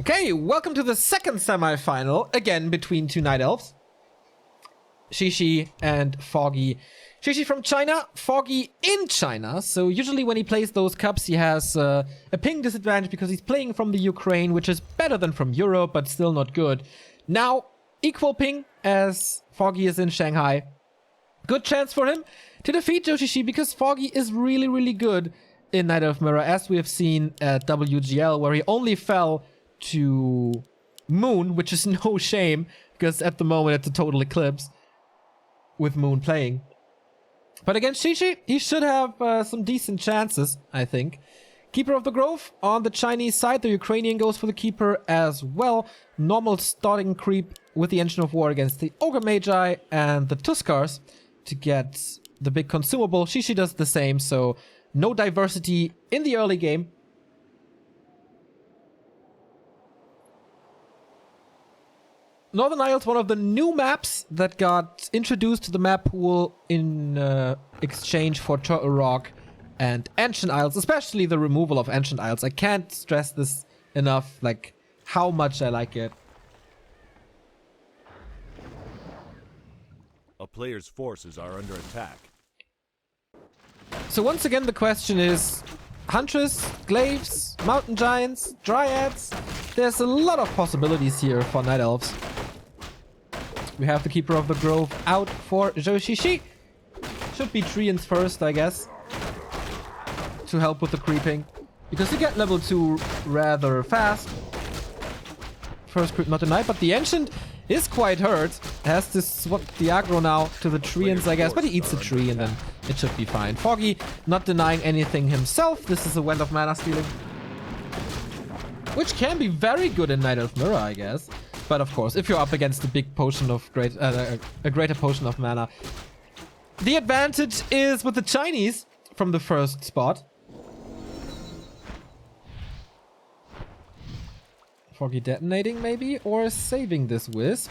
Okay, welcome to the second semi-final, again between two Night Elves. XiaoY and Foggy. XiaoY from China, Foggy in China. So usually when he plays those cups, he has a ping disadvantage because he's playing from the Ukraine, which is better than from Europe, but still not good. Now, equal ping as Foggy is in Shanghai. Good chance for him to defeat XiaoY because Foggy is really, really good in Night Elf Mirror, as we have seen at WGL, where he only fell to Moon, which is no shame, because at the moment it's a total eclipse with Moon playing. But against XiaoY, he should have some decent chances, I think. Keeper of the Grove on the Chinese side. The Ukrainian goes for the Keeper as well. Normal starting creep with the Engine of War against the Ogre Magi and the Tuskars to get the big consumable. XiaoY does the same, so no diversity in the early game. Northern Isles, one of the new maps that got introduced to the map pool in exchange for Turtle Rock and Ancient Isles, especially the removal of Ancient Isles. I can't stress this enough, like, how much I like it. A player's forces are under attack. So once again, the question is, Huntress, Glaives, Mountain Giants, Dryads. There's a lot of possibilities here for Night Elves. We have the Keeper of the Grove out for XiaoY. Should be Treants first, I guess, to help with the creeping, because you get level 2 rather fast. First creep not denied, but the Ancient is quite hurt. Has to swap the aggro now to the Treants, I guess, but he eats the tree and then it should be fine. Foggy not denying anything himself. This is a Wind of Mana stealing, which can be very good in Night Elf Mirror, I guess. But of course, if you're up against a big potion of a greater potion of mana, the advantage is with the Chinese from the first spot. Foggy detonating maybe, or saving this Wisp.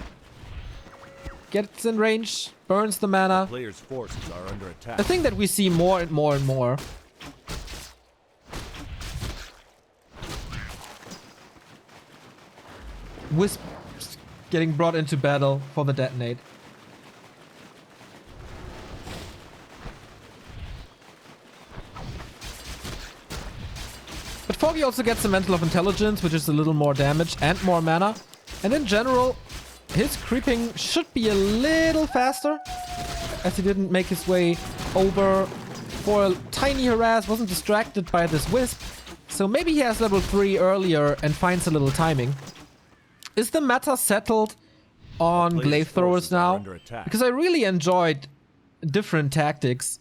Gets in range, burns the mana. Player's forces are under attack. I think that we see more and more and more. Wisp getting brought into battle for the detonate. But Foggy also gets the Mantle of Intelligence, which is a little more damage and more mana. And in general, his creeping should be a little faster, as he didn't make his way over for a tiny harass, wasn't distracted by this Wisp. So maybe he has level 3 earlier and finds a little timing. Is the meta settled on glaive throwers now? Because I really enjoyed different tactics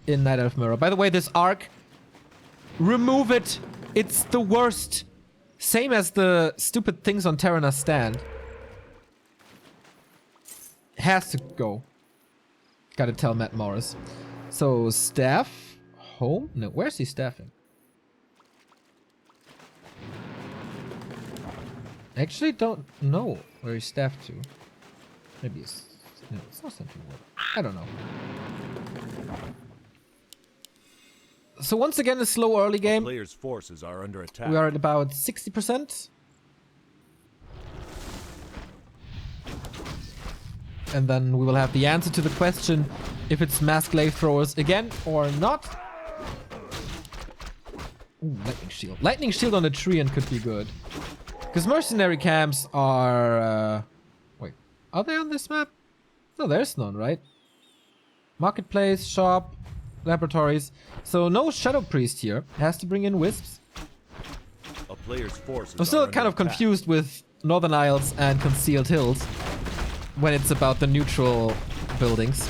in Night Elf Mirror. By the way, this arc, remove it. It's the worst. Same as the stupid things on Terrana's stand. Has to go. Gotta tell Matt Morris. So, staff. Home? No, where's he staffing? Actually don't know where he's staffed to. Maybe it's... No, it's not Central Wood. I don't know. So once again, a slow early game. Player's forces are under attack. We are at about 60%. And then we will have the answer to the question if it's mass glaive throwers again or not. Ooh, lightning shield. Lightning shield on a tree and could be good. Because mercenary camps are... wait, are they on this map? No, there's none, right? Marketplace, shop, laboratories. So no Shadow Priest here. Has to bring in Wisps. A player's forces I'm still kind of confused with Northern Isles and Concealed Hills when it's about the neutral buildings.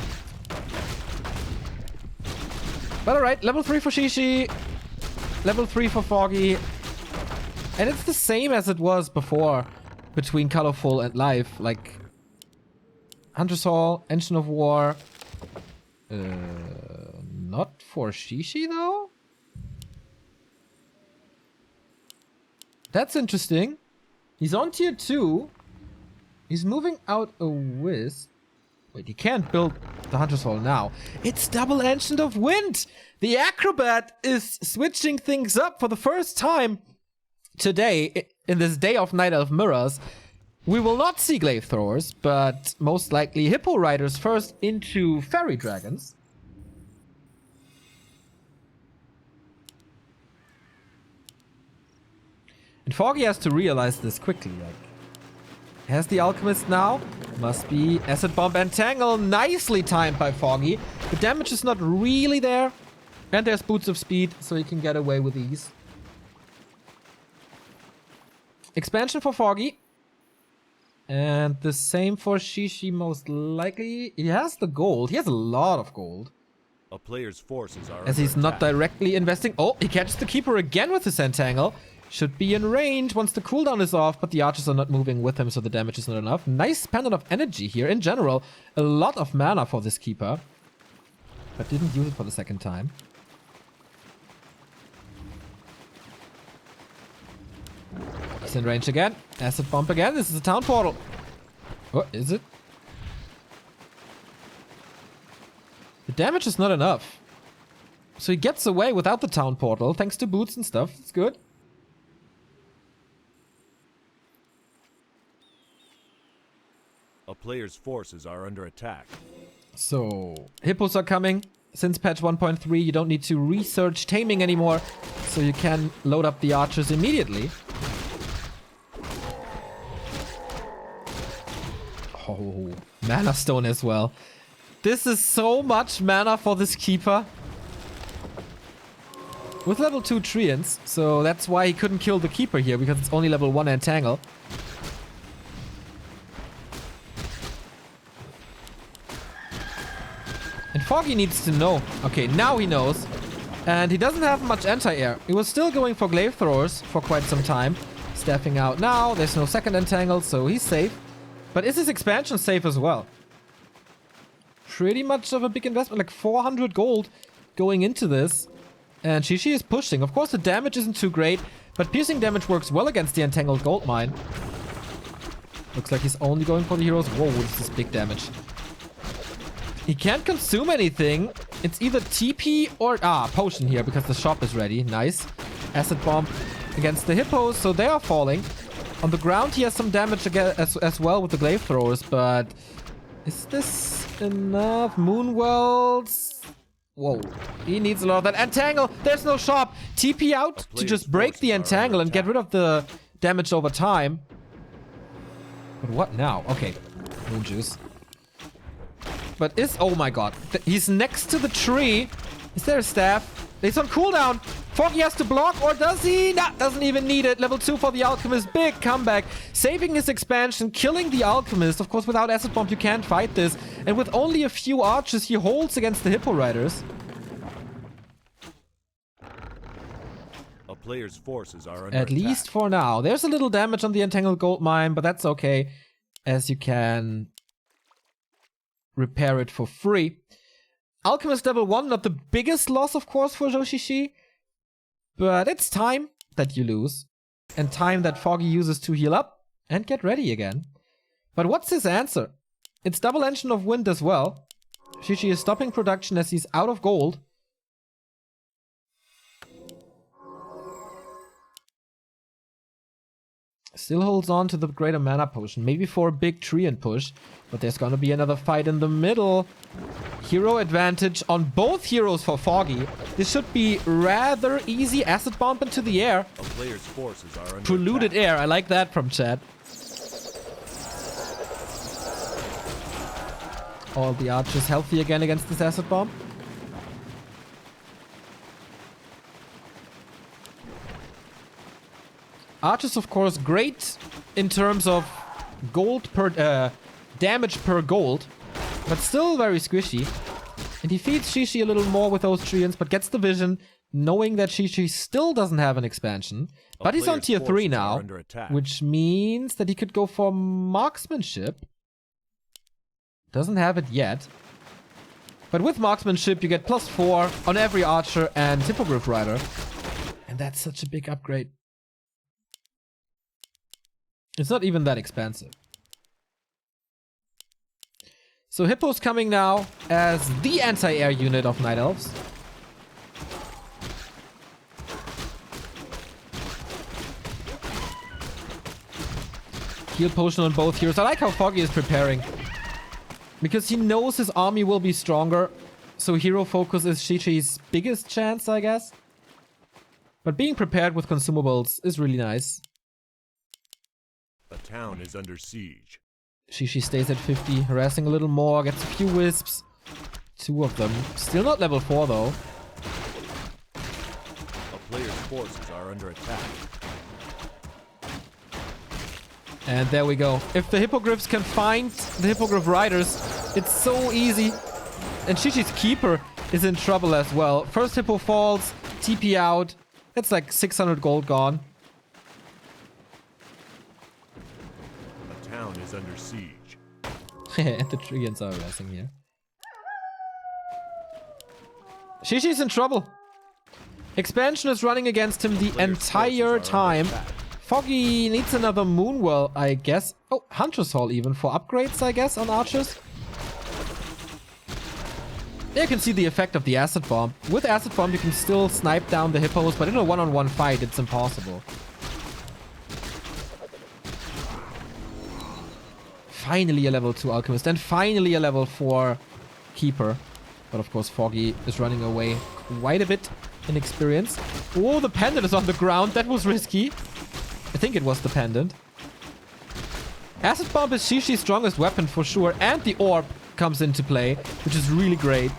But alright, level 3 for XiaoY. Level 3 for Foggy. And it's the same as it was before between Colorful and Live. Like, Hunter's Hall, Engine of War. Not for XiaoY though? That's interesting. He's on tier 2. He's moving out a Wisp. Wait, he can't build the Hunter's Hall now. It's double Ancient of Wind! The Acrobat is switching things up for the first time today, in this day of Night Elf Mirrors, we will not see glaive throwers, but most likely hippo riders first into fairy dragons. And Foggy has to realize this quickly. Like, has the alchemist now? Must be acid bomb and tangle. Nicely timed by Foggy. The damage is not really there, and there's boots of speed, so he can get away with ease. Expansion for Foggy. And the same for XiaoY most likely. He has the gold. He has a lot of gold. A player's forces are As he's under not attack. directly investing. Oh, he catches the keeper again with his entangle. Should be in range once the cooldown is off, but the archers are not moving with him, so the damage is not enough. Nice pendant of energy here. In general, a lot of mana for this keeper. But didn't use it for the second time. He's in range again. Acid bomb again. This is a town portal. What is it? The damage is not enough. So he gets away without the town portal, thanks to boots and stuff. It's good. A player's forces are under attack. So, hippos are coming. Since patch 1.3, you don't need to research taming anymore, so you can load up the archers immediately. Oh, mana stone as well. This is so much mana for this keeper. With level 2 treants, so that's why he couldn't kill the keeper here, because it's only level 1 entangle. And Foggy needs to know. Okay, now he knows. And he doesn't have much anti-air. He was still going for glaive throwers for quite some time. Staffing out now. There's no second entangle, so he's safe. But is his expansion safe as well? Pretty much of a big investment. Like 400 gold going into this. And XiaoY is pushing. Of course, the damage isn't too great. But piercing damage works well against the entangled gold mine. Looks like he's only going for the heroes. Whoa, this is big damage. He can't consume anything. It's either TP or... potion here because the shop is ready. Nice. Acid bomb against the hippos, so they are falling. On the ground, he has some damage again as well with the glaive throwers, but... Is this enough? Moonwells... Whoa. He needs a lot of that. Entangle! There's no shop! TP out to just break the entangle and get rid of the damage over time. But what now? Okay. Moon juice. But is... Oh my god. He's next to the tree. Is there a staff? It's on cooldown. Foggy has to block, or does he? Nah, doesn't even need it. Level 2 for the Alchemist. Big comeback. Saving his expansion, killing the Alchemist. Of course, without Acid Bomb, you can't fight this. And with only a few archers, he holds against the Hippo Riders. A player's forces are under At least for now. There's a little damage on the Entangled Gold Mine, but that's okay, as you can repair it for free. Alchemist level 1, not the biggest loss, of course, for XiaoY. But it's time that you lose. And time that Foggy uses to heal up and get ready again. But what's his answer? It's double engine of wind as well. XiaoY is stopping production as he's out of gold. Still holds on to the greater mana potion. Maybe for a big treant push. But there's gonna be another fight in the middle. Hero advantage on both heroes for Foggy. This should be rather easy. Acid bomb into the air. A player's forces are under Polluted attack. air. I like that from chat. All the archers healthy again against this acid bomb. Archers, of course, great in terms of gold per damage per gold, but still very squishy. And he feeds XiaoY a little more with those treants, but gets the vision, knowing that XiaoY still doesn't have an expansion. But he's on tier 3 now, which means that he could go for marksmanship. Doesn't have it yet. But with marksmanship, you get +4 on every archer and hippogriff rider. And that's such a big upgrade. It's not even that expensive. So Hippo's coming now as the anti-air unit of Night Elves. Heal potion on both heroes. I like how Foggy is preparing. Because he knows his army will be stronger. So hero focus is XiaoY's biggest chance, I guess. But being prepared with consumables is really nice. A town is under siege. XiaoY stays at 50, harassing a little more, gets a few wisps. 2 of them. Still not level 4 though. A player's forces are under attack. And there we go. If the hippogriffs can find the hippogriff riders, it's so easy. And XiaoY's keeper is in trouble as well. First hippo falls, TP out. That's like 600 gold gone. A town is under siege. And the Treants are harassing here. XiaoY's in trouble. Expansion is running against him the entire time. Foggy needs another Moonwell, I guess. Oh, Hunter's Hall even for upgrades, I guess, on archers. There you can see the effect of the Acid Bomb. With Acid Bomb, you can still snipe down the hippos, but in a one-on-one fight, it's impossible. Finally a level 2 Alchemist, and finally a level 4 Keeper. But of course, Foggy is running away quite a bit in experience. Oh, the pendant is on the ground. That was risky. I think it was the pendant. Acid Bomb is XiaoY's strongest weapon for sure. And the orb comes into play, which is really great.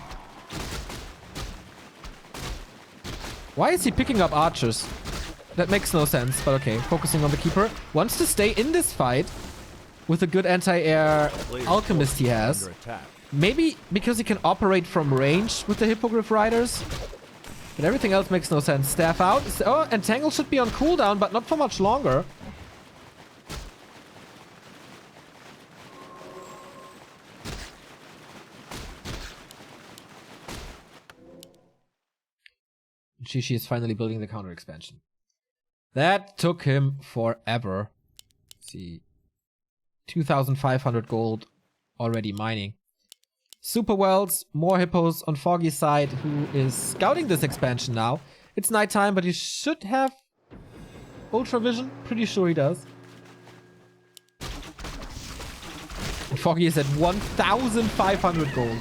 Why is he picking up archers? That makes no sense, but okay. Focusing on the Keeper. Wants to stay in this fight with the good anti-air alchemist he has. Maybe because he can operate from range with the Hippogriff Riders. But everything else makes no sense. Staff out. Oh, Entangle should be on cooldown, but not for much longer. XiaoY is finally building the counter expansion. That took him forever. Let's see. 2,500 gold already mining. Super Wells, more hippos on Foggy's side, who is scouting this expansion now. It's nighttime, but he should have Ultra Vision. Pretty sure he does. And Foggy is at 1,500 gold.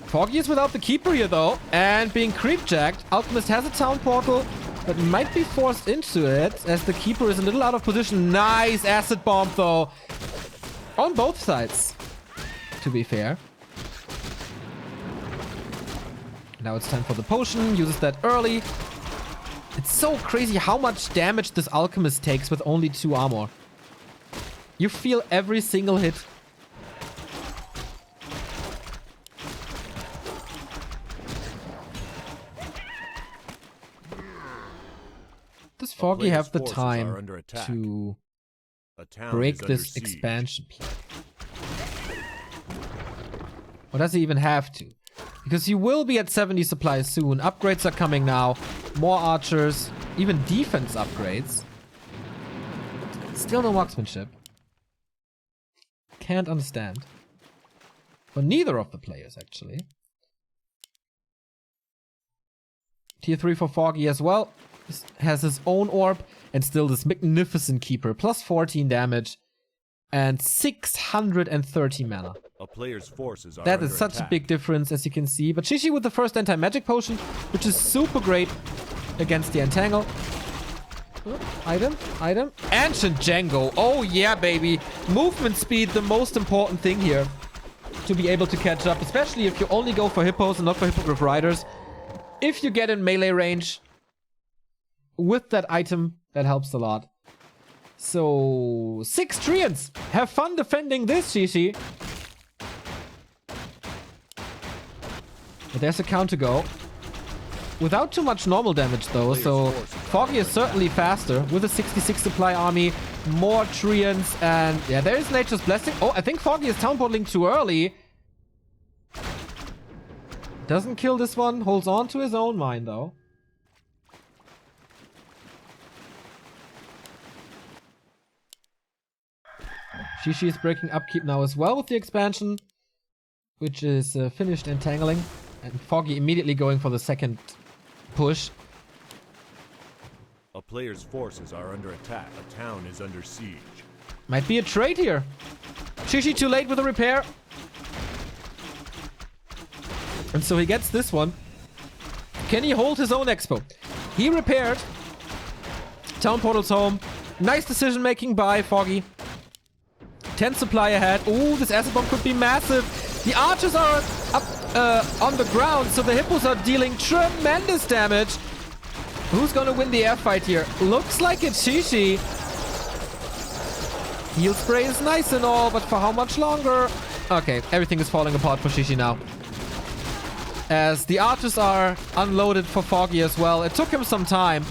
Foggy is without the Keeper here though, and being creep-jacked. Alchemist has a town portal, but might be forced into it, as the Keeper is a little out of position. Nice Acid Bomb though. On both sides, to be fair. Now it's time for the potion, uses that early. It's so crazy how much damage this Alchemist takes with only 2 armor. You feel every single hit. Does Foggy have the time to break this expansion plan? Or does he even have to? Because he will be at 70 supplies soon. Upgrades are coming now. More archers. Even defense upgrades. Still no marksmanship. Can't understand. But neither of the players, actually. Tier 3 for Foggy as well. Has his own orb. And still this magnificent Keeper. Plus 14 damage. And 630 mana. A player's forces are that is such a big difference, as you can see. But XiaoY with the first anti-magic potion, which is super great against the Entangle. Item. Ancient Django. Oh yeah, baby. Movement speed, the most important thing here. To be able to catch up, especially if you only go for hippos and not for Hippogriff Riders. If you get in melee range with that item, that helps a lot. So, 6 Treants. Have fun defending this, XiaoY. But there's a count to go. Without too much normal damage though, so Foggy is certainly faster with a 66 supply army, more Treants, and yeah, there is Nature's Blessing. Oh, I think Foggy is town portaling too early. Doesn't kill this one, holds on to his own mine though. XiaoY is breaking upkeep now as well with the expansion, which is finished entangling. And Foggy immediately going for the second push. player's forces are under attack. A town is under siege. Might be a trade here. XiaoY too late with the repair. And so he gets this one. Can he hold his own expo? He repaired. Town portal's home. Nice decision making by Foggy. 10 supply ahead. Oh, this acid bomb could be massive. The archers are up on the ground, so the hippos are dealing tremendous damage. Who's gonna win the air fight here? Looks like it's XiaoY. Heal spray is nice and all, but for how much longer? Okay, everything is falling apart for XiaoY now. As the archers are unloaded for Foggy as well. It took him some time,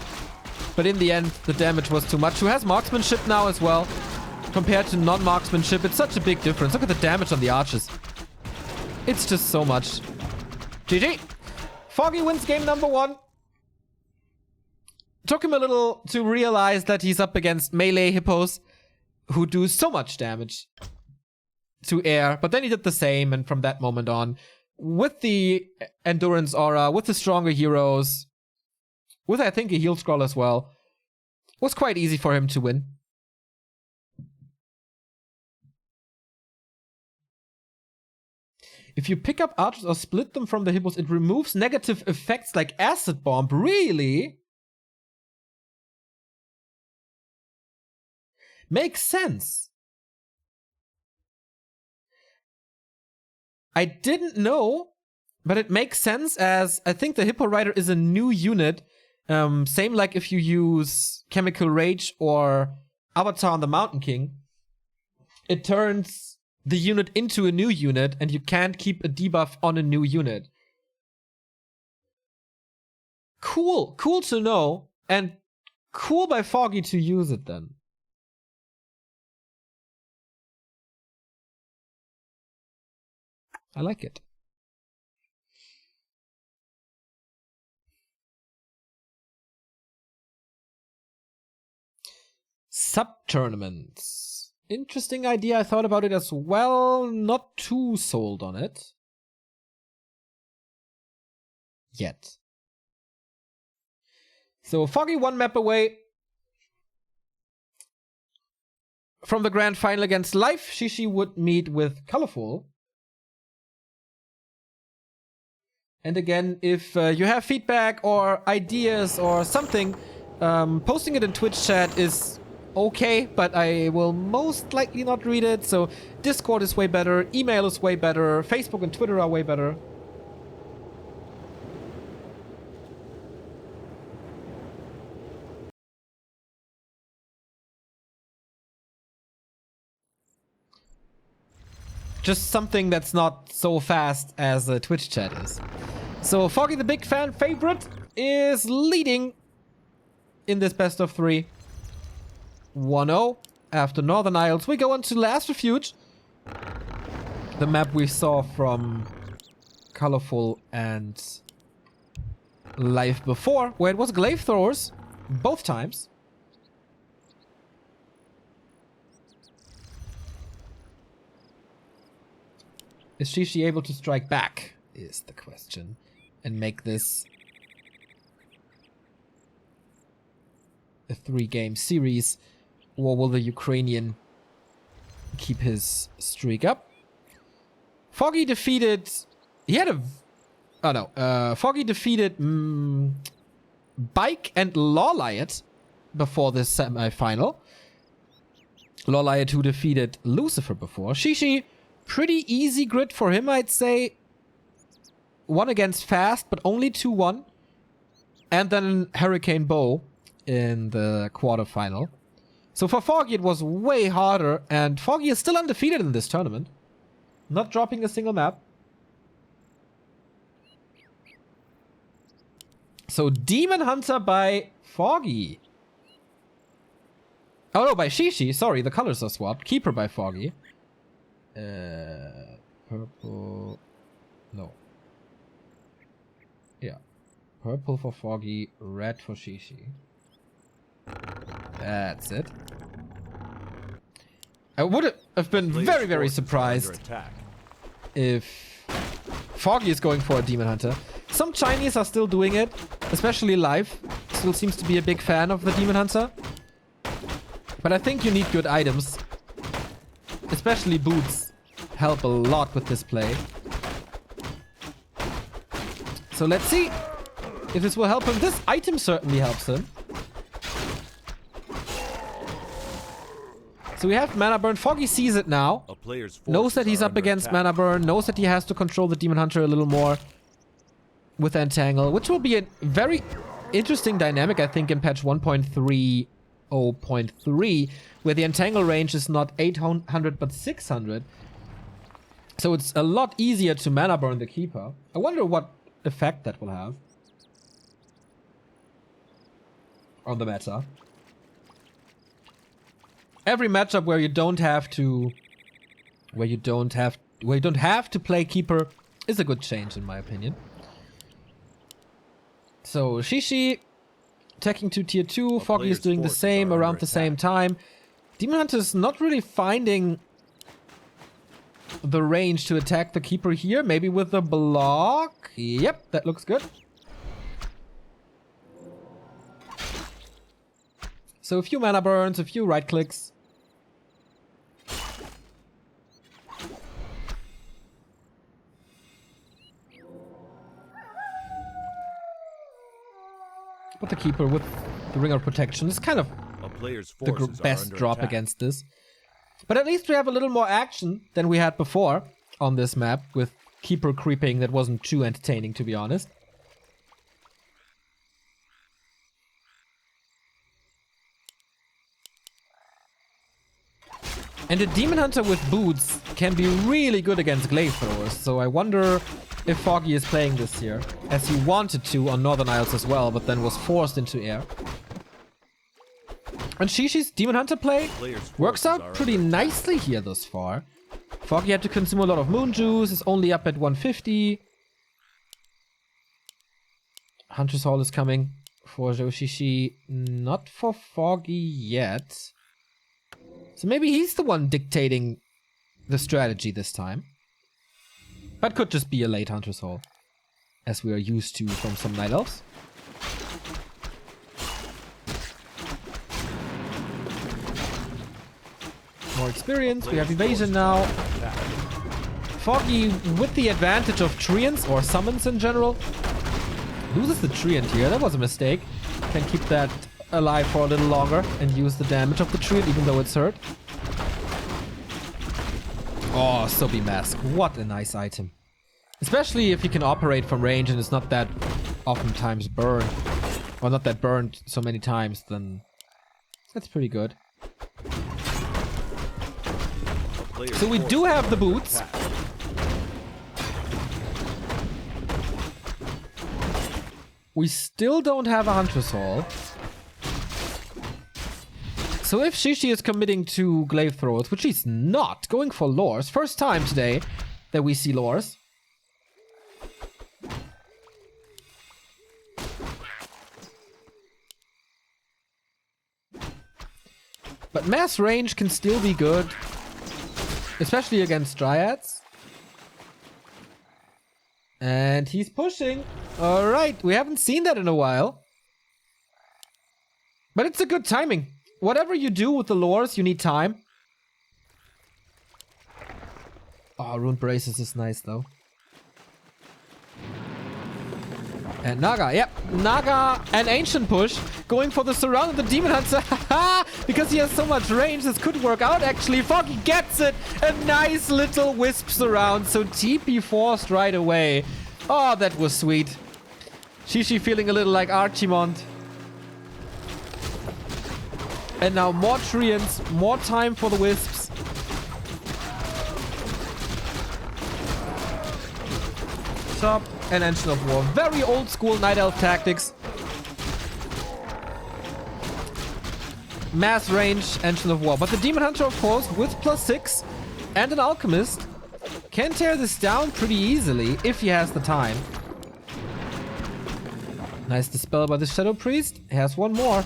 but in the end, the damage was too much. Who has marksmanship now as well? Compared to non-marksmanship, it's such a big difference. Look at the damage on the archers. It's just so much. GG. Foggy wins game number 1. Took him a little to realize that he's up against melee hippos who do so much damage to air, but then he did the same, and from that moment on, with the endurance aura, with the stronger heroes, with I think a heal scroll as well, it was quite easy for him to win. If you pick up archers or split them from the hippos, it removes negative effects like acid bomb. Really? Makes sense. I didn't know, but it makes sense, as I think the Hippo Rider is a new unit. Same like if you use Chemical Rage or Avatar on the Mountain King. It turns the unit into a new unit, and you can't keep a debuff on a new unit. Cool. Cool to know, and cool by Foggy to use it then. I like it. Sub-tournaments. Interesting idea. I thought about it as well. Not too sold on it. Yet. So Foggy 1 map away from the grand final against Life. XiaoY would meet with Colorful. And again, if you have feedback or ideas or something, posting it in Twitch chat is okay, but I will most likely not read it. So Discord is way better, email is way better, Facebook and Twitter are way better. Just something that's not so fast as a Twitch chat is. So Foggy, the big fan favorite, is leading in this best of 3. 1-0 after Northern Isles. We go on to Last Refuge. The map we saw from Colorful and Life before, where it was glaive throwers both times. Is XiaoY able to strike back, is the question, and make this a 3-game series, or will the Ukrainian keep his streak up? Foggy defeated... He had a... Oh no. Foggy defeated Bike and Lawliot before this semi-final. Lawliot who defeated Lucifer before. XiaoY, pretty easy grid for him, I'd say. 1 against Fast, but only 2-1. And then Hurricane Bow in the quarterfinal. So for Foggy, it was way harder, and Foggy is still undefeated in this tournament. Not dropping a single map. So Demon Hunter by Foggy. Oh no, by XiaoY. Sorry, the colors are swapped. Keeper by Foggy. Purple. No. Yeah. Purple for Foggy, red for XiaoY. That's it. I would have been very, very surprised if Foggy is going for a Demon Hunter. Some Chinese are still doing it, especially live. still seems to be a big fan of the Demon Hunter. But I think you need good items. Especially boots help a lot with this play. So let's see if this will help him. This item certainly helps him. So we have mana burn. Foggy sees it now. Knows that he's up against mana burn. Knows that he has to control the Demon Hunter a little more with Entangle, which will be a very interesting dynamic, I think, in patch 1.30.3, where the Entangle range is not 800 but 600. So it's a lot easier to mana burn the Keeper. I wonder what effect that will have on the meta. Every matchup where you don't have to play Keeper is a good change in my opinion. So XiaoY attacking to tier 2, Foggy is doing the same around the same time. Demon Hunter is not really finding the range to attack the Keeper here. Maybe with the block. Yep, that looks good. So a few mana burns, a few right clicks. But the Keeper with the Ring of Protection is kind of the best drop against this. But at least we have a little more action than we had before on this map, with Keeper creeping that wasn't too entertaining, to be honest. And the Demon Hunter with boots can be really good against glaive throwers, so I wonder if Foggy is playing this here, as he wanted to on Northern Isles as well, but then was forced into air. And XiaoY's Demon Hunter play works out pretty nicely here thus far. Foggy had to consume a lot of moon juice, is only up at 150. Hunter's Hall is coming for XiaoY, not for Foggy yet. So maybe he's the one dictating the strategy this time. But could just be a late Hunter's Hall, as we are used to from some Night Elves. More experience, we have evasion now. Foggy with the advantage of treants, or summons in general. Loses the treant here, that was a mistake. Can keep that alive for a little longer and use the damage of the treant even though it's hurt. Oh, Sobi Mask, what a nice item. Especially if you can operate from range and it's not that oftentimes burned. Or not that burned so many times, then that's pretty good. So we do have the boots. We still don't have a Hunter's Hall. So if XiaoY is committing to glaive throws, which he's not, going for lures. First time today that we see lures. But mass range can still be good, especially against Dryads. And he's pushing. Alright, we haven't seen that in a while. But it's a good timing. Whatever you do with the lures, you need time. Oh, Rune Braces is nice though. And Naga, yep. Naga and Ancient Push going for the surround of the Demon Hunter. Because he has so much range, this could work out actually. Foggy gets it. A nice little wisp surround. So TP forced right away. Oh, that was sweet. XiaoY feeling a little like Archimond. And now more treants, more time for the wisps. Chop and Engine of War. Very old school Night Elf tactics. Mass range, Engine of War. But the Demon Hunter, of course, with +6 and an Alchemist, can tear this down pretty easily if he has the time. Nice dispel by the Shadow Priest. He has one more.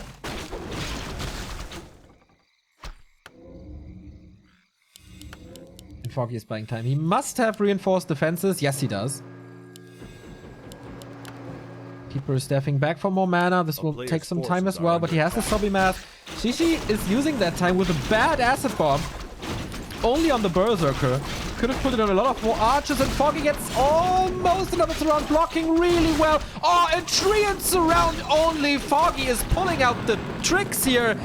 And Foggy is buying time. He must have reinforced defenses. Yes, he does. Keeper is stepping back for more mana. This will take some time as well, but he has the Sobby Mask. XiaoY is using that time with a bad Acid Bomb. Only on the Berserker. Could have put it on a lot of more archers, and Foggy gets almost another surround, blocking really well. Oh, a Treant surround only. Foggy is pulling out the tricks here.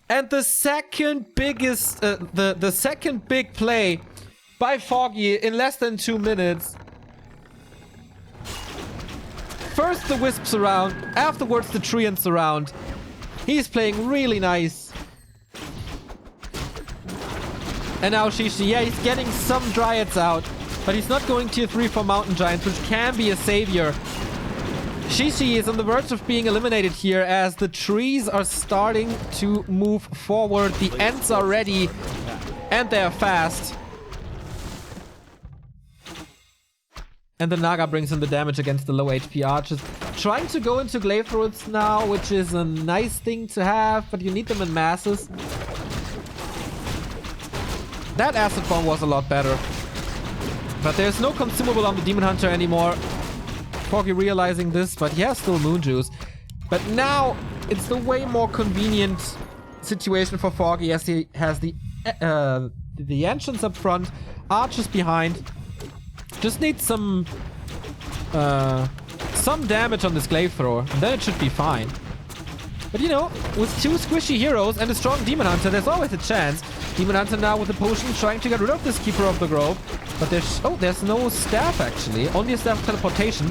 And the second biggest, the second big play by Foggy in less than 2 minutes. First the Wisp surround, afterwards the Treant surround. He's playing really nice. And now XiaoY, yeah, he's getting some Dryads out, but he's not going tier 3 for Mountain Giants, which can be a savior. XiaoY is on the verge of being eliminated here as the trees are starting to move forward. The Ents are ready, and they're fast. And the Naga brings in the damage against the low HP archers. Trying to go into glaive throats now, which is a nice thing to have, but you need them in masses. That Acid Bomb was a lot better. But there's no consumable on the Demon Hunter anymore. Foggy realizing this, but he has still Moon Juice. But now it's the way more convenient situation for Foggy as he has the Ancients up front, archers behind. Just needs some damage on this glaive thrower, and then it should be fine. But you know, with 2 squishy heroes and a strong Demon Hunter, there's always a chance. Demon Hunter now with the potion trying to get rid of this Keeper of the Grove. But there's no staff actually. Only a staff of teleportation.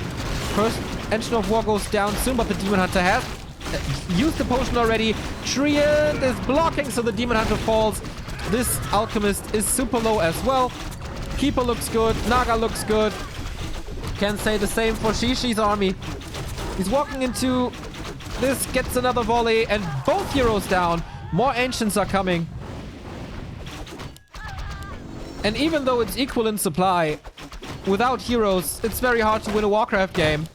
First Engine of War goes down soon, but the Demon Hunter has used the potion already. Treant is blocking, so the Demon Hunter falls. This Alchemist is super low as well. Keeper looks good. Naga looks good. Can say the same for XiaoY's army. He's walking into this, gets another volley, and both heroes down. More Ancients are coming. And even though it's equal in supply, without heroes, it's very hard to win a Warcraft game.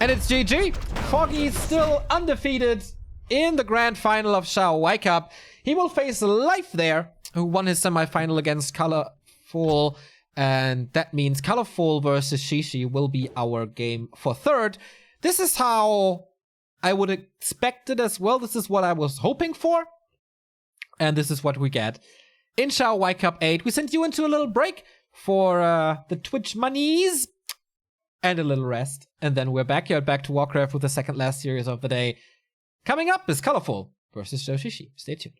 And it's GG. Foggy is still undefeated in the grand final of XiaoY Cup. He will face Life there, who won his semifinal against Colorful. And that means Colorful versus XiaoY will be our game for third. This is how I would expect it as well. This is what I was hoping for. And this is what we get. In XiaoY Cup 8, we sent you into a little break for the Twitch monies and a little rest. And then we're back to Warcraft with the second last series of the day. Coming up is Colorful versus XiaoY. Stay tuned.